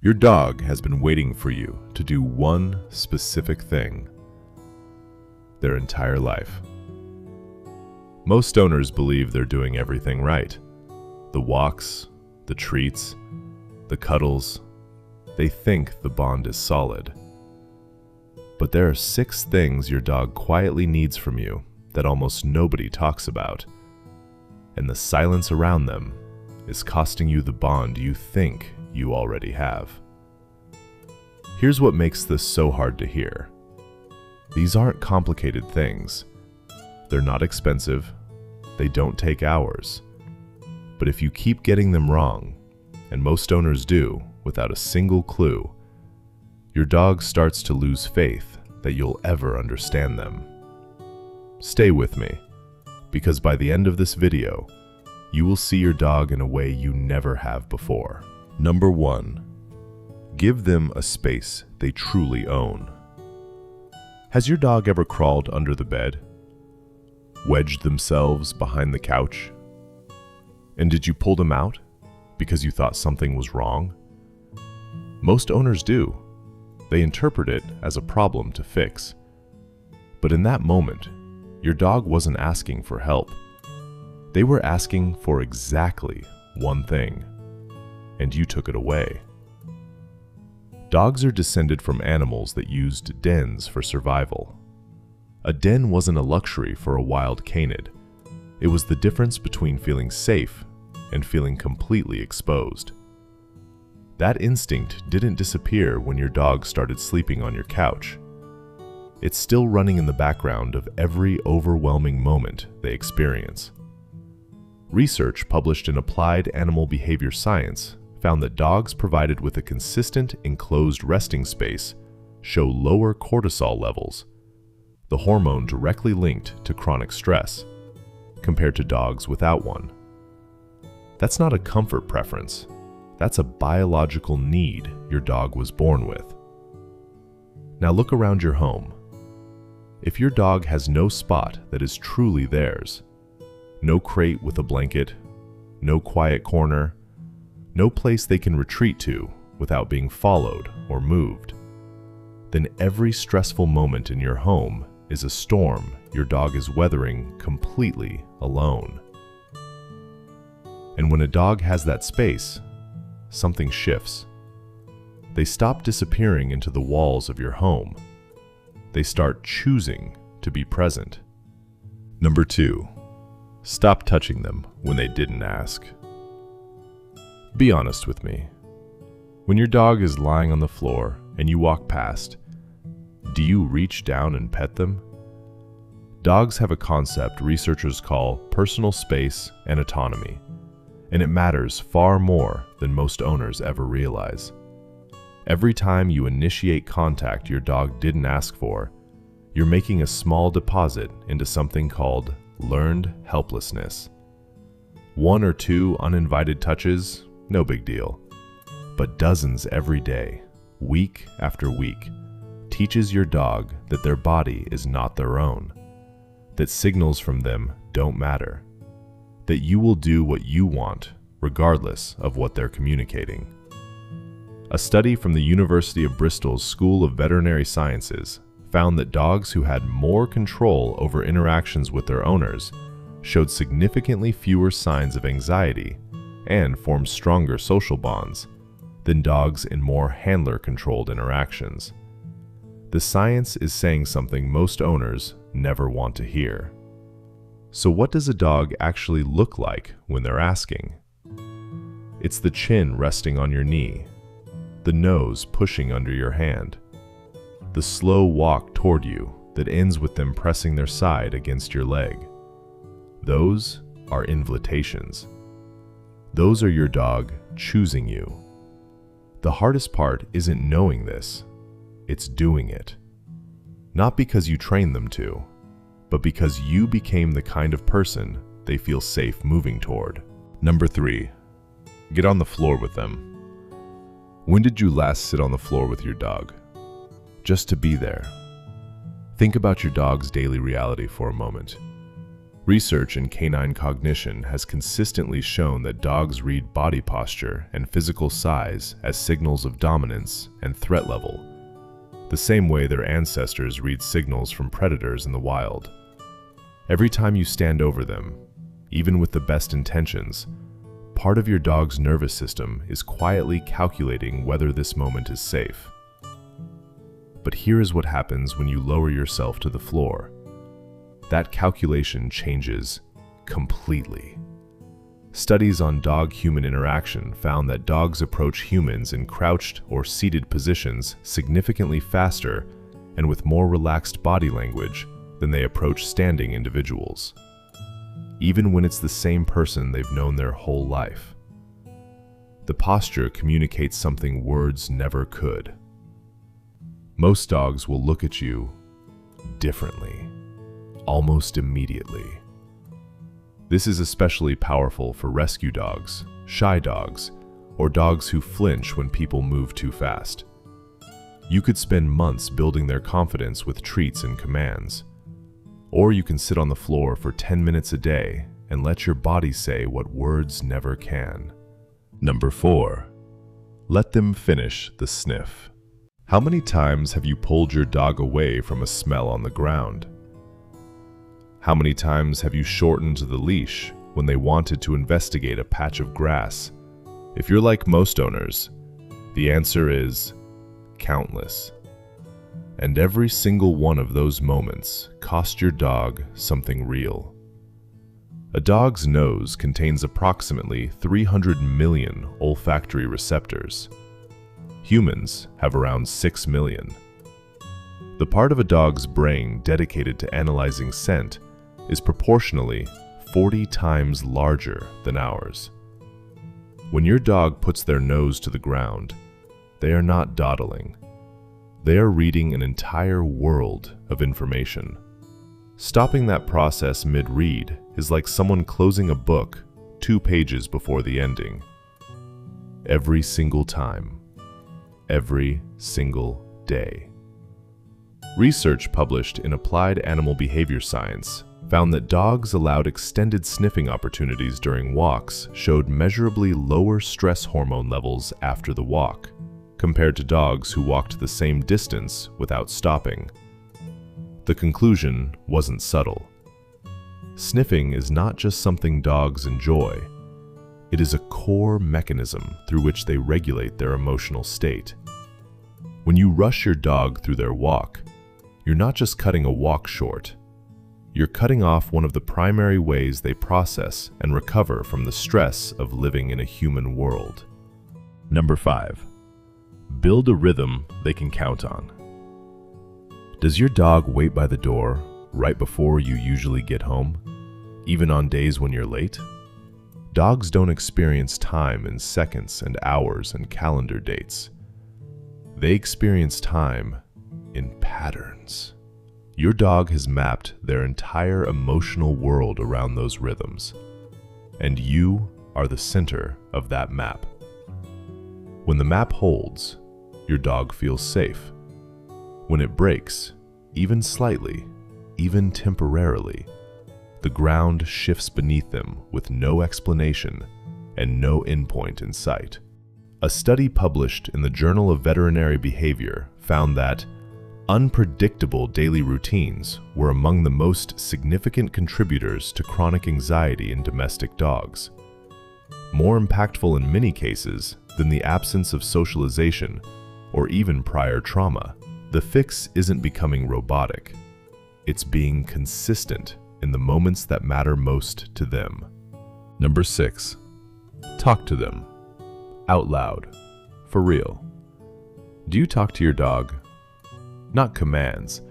Your dog has been waiting for you to do one specific thing their entire life. Most owners believe they're doing everything right. The walks, the treats, the cuddles. They think the bond is solid. But there are 6 things your dog quietly needs from you that almost nobody talks about. And the silence around them is costing you the bond you think you already have. Here's what makes this so hard to hear. These aren't complicated things. They're not expensive. They don't take hours. But if you keep getting them wrong, and most owners do without a single clue, your dog starts to lose faith that you'll ever understand them. Stay with me, because by the end of this video, you will see your dog in a way you never have before. Number 1. Give them a space they truly own. Has your dog ever crawled under the bed? Wedged themselves behind the couch? And did you pull them out because you thought something was wrong? Most owners do. They interpret it as a problem to fix. But in that moment, your dog wasn't asking for help. They were asking for exactly one thing, and you took it away. Dogs are descended from animals that used dens for survival. A den wasn't a luxury for a wild canid. It was the difference between feeling safe and feeling completely exposed. That instinct didn't disappear when your dog started sleeping on your couch. It's still running in the background of every overwhelming moment they experience. Research published in Applied Animal Behavior Science found that dogs provided with a consistent enclosed resting space show lower cortisol levels, the hormone directly linked to chronic stress, compared to dogs without one. That's not a comfort preference. That's a biological need your dog was born with. Now look around your home. If your dog has no spot that is truly theirs, no crate with a blanket, no quiet corner, no place they can retreat to without being followed or moved, then every stressful moment in your home is a storm your dog is weathering completely alone. And when a dog has that space, something shifts. They stop disappearing into the walls of your home. They start choosing to be present. Number 2, stop touching them when they didn't ask. Be honest with me. When your dog is lying on the floor and you walk past, do you reach down and pet them? Dogs have a concept researchers call personal space and autonomy, and it matters far more than most owners ever realize. Every time you initiate contact your dog didn't ask for, you're making a small deposit into something called learned helplessness. 1 or 2 uninvited touches, no big deal. But dozens every day, week after week, teaches your dog that their body is not their own, that signals from them don't matter, that you will do what you want regardless of what they're communicating. A study from the University of Bristol's School of Veterinary Sciences found that dogs who had more control over interactions with their owners showed significantly fewer signs of anxiety and formed stronger social bonds than dogs in more handler-controlled interactions. The science is saying something most owners never want to hear. So what does a dog actually look like when they're asking? It's the chin resting on your knee, the nose pushing under your hand, the slow walk toward you that ends with them pressing their side against your leg. Those are invitations. Those are your dog choosing you. The hardest part isn't knowing this, it's doing it. Not because you trained them to, but because you became the kind of person they feel safe moving toward. Number 3, get on the floor with them. When did you last sit on the floor with your dog? Just to be there. Think about your dog's daily reality for a moment. Research in canine cognition has consistently shown that dogs read body posture and physical size as signals of dominance and threat level, the same way their ancestors read signals from predators in the wild. Every time you stand over them, even with the best intentions, part of your dog's nervous system is quietly calculating whether this moment is safe. But here is what happens when you lower yourself to the floor. That calculation changes completely. Studies on dog-human interaction found that dogs approach humans in crouched or seated positions significantly faster and with more relaxed body language than they approach standing individuals, even when it's the same person they've known their whole life. The posture communicates something words never could. Most dogs will look at you differently, almost immediately. This is especially powerful for rescue dogs, shy dogs, or dogs who flinch when people move too fast. You could spend months building their confidence with treats and commands. Or you can sit on the floor for 10 minutes a day and let your body say what words never can. Number 4. Let them finish the sniff. How many times have you pulled your dog away from a smell on the ground? How many times have you shortened the leash when they wanted to investigate a patch of grass? If you're like most owners, the answer is countless. And every single one of those moments cost your dog something real. A dog's nose contains approximately 300 million olfactory receptors. Humans have around 6 million. The part of a dog's brain dedicated to analyzing scent is proportionally 40 times larger than ours. When your dog puts their nose to the ground, they are not dawdling. They are reading an entire world of information. Stopping that process mid-read is like someone closing a book 2 pages before the ending. Every single time. Every single day. Research published in Applied Animal Behavior Science found that dogs allowed extended sniffing opportunities during walks showed measurably lower stress hormone levels after the walk, compared to dogs who walked the same distance without stopping. The conclusion wasn't subtle. Sniffing is not just something dogs enjoy. It is a core mechanism through which they regulate their emotional state. When you rush your dog through their walk, you're not just cutting a walk short. You're cutting off one of the primary ways they process and recover from the stress of living in a human world. Number 5. Build a rhythm they can count on. Does your dog wait by the door right before you usually get home, even on days when you're late? Dogs don't experience time in seconds and hours and calendar dates. They experience time in patterns. Your dog has mapped their entire emotional world around those rhythms, and you are the center of that map. When the map holds, your dog feels safe. When it breaks, even slightly, even temporarily, the ground shifts beneath them with no explanation and no endpoint in sight. A study published in the Journal of Veterinary Behavior found that unpredictable daily routines were among the most significant contributors to chronic anxiety in domestic dogs. More impactful in many cases than the absence of socialization or even prior trauma. The fix isn't becoming robotic. It's being consistent in the moments that matter most to them. Number 6. Talk to them. Out loud. For real. Do you talk to your dog? Not commands.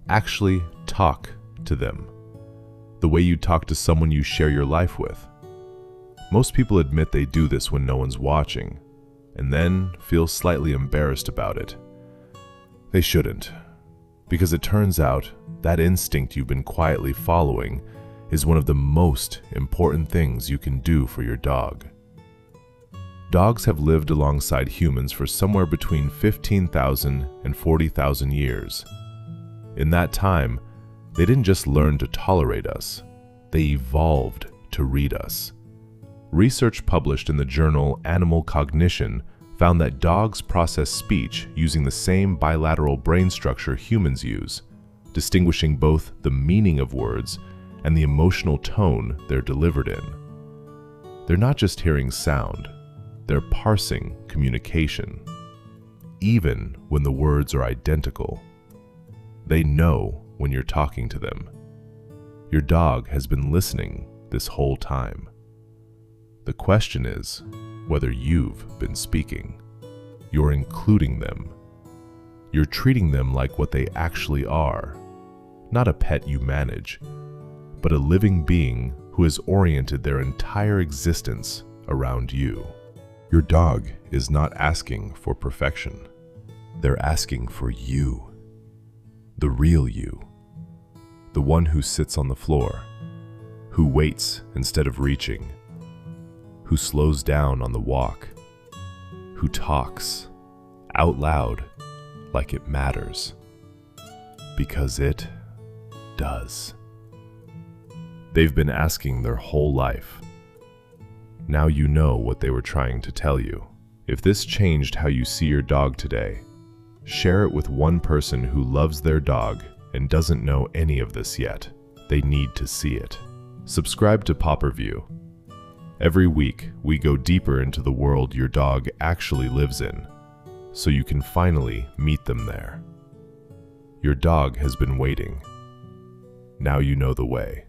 Actually talk to them. The way you talk to someone you share your life with. Most people admit they do this when no one's watching, and then feel slightly embarrassed about it. They shouldn't, because it turns out that instinct you've been quietly following is one of the most important things you can do for your dog. Dogs have lived alongside humans for somewhere between 15,000 and 40,000 years. In that time, they didn't just learn to tolerate us, They evolved to read us. Research published in the journal Animal Cognition found that dogs process speech using the same bilateral brain structure humans use, distinguishing both the meaning of words and the emotional tone they're delivered in. They're not just hearing sound, they're parsing communication. Even when the words are identical, they know when you're talking to them. Your dog has been listening this whole time. The question is whether you've been speaking. You're including them. You're treating them like what they actually are, not a pet you manage, but a living being who has oriented their entire existence around you. Your dog is not asking for perfection. They're asking for you, the real you, the one who sits on the floor, who waits instead of reaching, who slows down on the walk, who talks out loud like it matters, because it does. They've been asking their whole life. Now you know what they were trying to tell you. If this changed how you see your dog today, share it with one person who loves their dog and doesn't know any of this yet. They need to see it. Subscribe to Pawper View. Every week, we go deeper into the world your dog actually lives in, so you can finally meet them there. Your dog has been waiting. Now you know the way.